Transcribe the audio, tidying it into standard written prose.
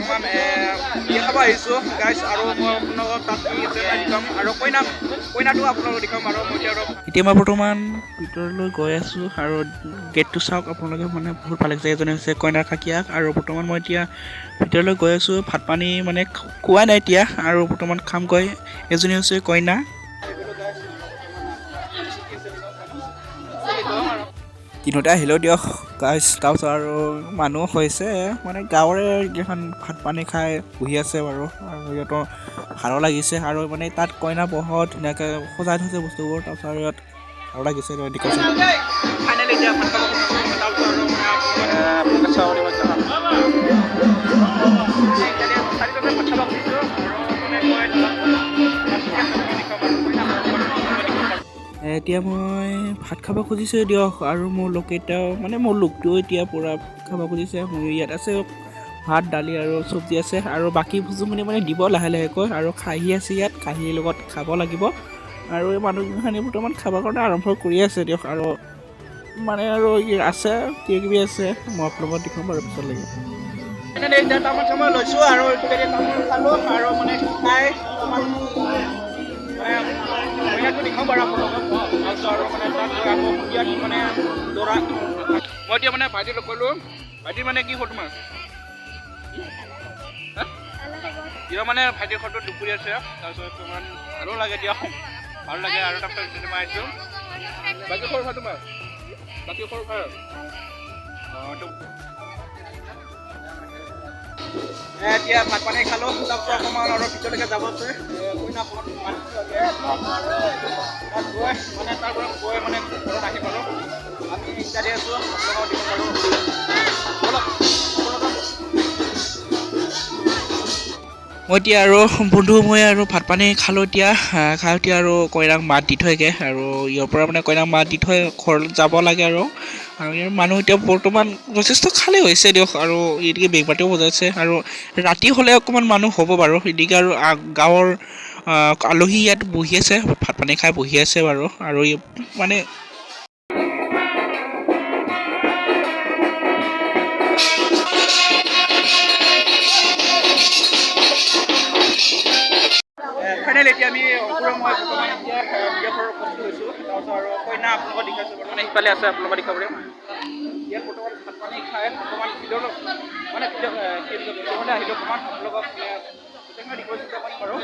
বৰ্তমান বিয়া খাব আহিছোঁ গাইজ আৰু মই আপোনালোকক তাত কি আছে মই দেখাম আৰু কইনাটো আপোনালোকক দেখাম আৰু এতিয়া মই বৰ্তমান ভিতৰলৈ গৈ আছোঁ আৰু গেটটো চাওক আপোনালোকে মানে বহুত ভাল লাগিছে। এজনী হৈছে কইনাৰ কাকিয়াক আৰু বৰ্তমান মই এতিয়া ভিতৰলৈ গৈ আছোঁ। ভাত পানী মানে খোৱাই নাই এতিয়া আৰু বৰ্তমান খামগৈ। এজনী হৈছে কইনা। দিনতে আহিলেও দিয়ক গাইজ। তাৰপিছত আৰু মানুহ হৈছে মানে গাঁৱৰে এখন ভাত পানী খাই বহি আছে বাৰু আৰু সিহঁতৰ ভালো লাগিছে আৰু মানে তাত কইনা বহুত ধুনীয়াকৈ সজাই থৈছে বস্তুবোৰ। তাৰপিছত আৰু ইয়াত ভালো লাগিছে দেখিছে। ফাইনেলি এতিয়া ভাত খাব এতিয়া মই ভাত খাব খুজিছোঁ দিয়ক আৰু মোৰ লোককেইটাও মানে মোৰ লোকটো এতিয়া পূৰা খাব খুজিছে। মোৰ ইয়াত আছে ভাত দালি আৰু চব্জি আছে আৰু বাকী বস্তুখিনি মানে দিব লাহে লাহেকৈ আৰু খাহী আছে ইয়াত খাহীৰ লগত খাব লাগিব আৰু এই মানুহখিনি বৰ্তমান খাবৰ কাৰণে আৰম্ভ কৰি আছে দিয়ক আৰু মানে আৰু আছে কিবা কিবি আছে মই আপোনালোকক দেখাম বাৰু পিছলৈকে। এতিয়া তামোল চামোল লৈছোঁ আৰু তামোল খালোঁ আৰু মানে খাই অকণমান কইনাটো দেখাম বাৰু আপোনালোকক। তাৰপিছত আৰু মানে তাত গৈ আকৌ ইয়াত মানে দৰা মই এতিয়া মানে ভাইটিক ক'লোঁ ভাইটি মানে কি হ'ল তোমাৰ এতিয়া মানে ভাইটিৰ ঘৰটো দুপৰীয়া আছে তাৰপিছত তোমাৰ ভালো লাগে দিয়া ভাল লাগে আৰু তাৰপিছত যেতিয়া মই আহিছোঁ বাকী সৰু ভাল তোমাৰ বাকী সৰু ভাল এতিয়া ভাত পানী খালোঁ। তাৰপিছত অকণমান আৰু ভিতৰলৈকে যাব আছে কইনা তাত গৈ মানে তাৰ পৰা গৈ মানে ঘৰত আহি পালোঁ। আমি ইত্যাদি আছোঁ আপোনালোকক দিব পাৰোঁ বলক। মই এতিয়া আৰু বন্ধু মই আৰু ভাত পানী খালোঁ এতিয়া খাই উঠি আৰু কইনাক মাত দি থৈগে আৰু ইয়াৰ পৰা মানে কইনাক মাত দি থৈ ঘৰত যাব লাগে আৰু ইয়াৰ মানুহ এতিয়া বৰ্তমান যথেষ্ট খালী হৈছে দিয়ক আৰু এদিকে বেগ বাতিও বজাইছে আৰু ৰাতি হ'লে অকণমান মানুহ হ'ব বাৰু। এদিকে আৰু গাঁৱৰ আলহী ইয়াত বহি আছে ভাত পানী খাই বহি আছে বাৰু আৰু মানে ফাইনেলি এতিয়া আমি মই বৰ্তমান এতিয়া বিয়া ঘৰৰ উপস্থিত হৈছোঁ। তাৰপিছত আৰু কইনা আপোনালোকক দেখাইছোঁ বৰ্তমান সিফালে আছে আপোনালোকক দেখাব পাৰিম। ইয়াত বৰ্তমান ভাত পানী খাই অকণমান ভিতৰত মানে আহিলোঁ অকণমান আপোনালোকক মানে গোটেইখিনি দেখুৱাই পাৰিম বাৰু।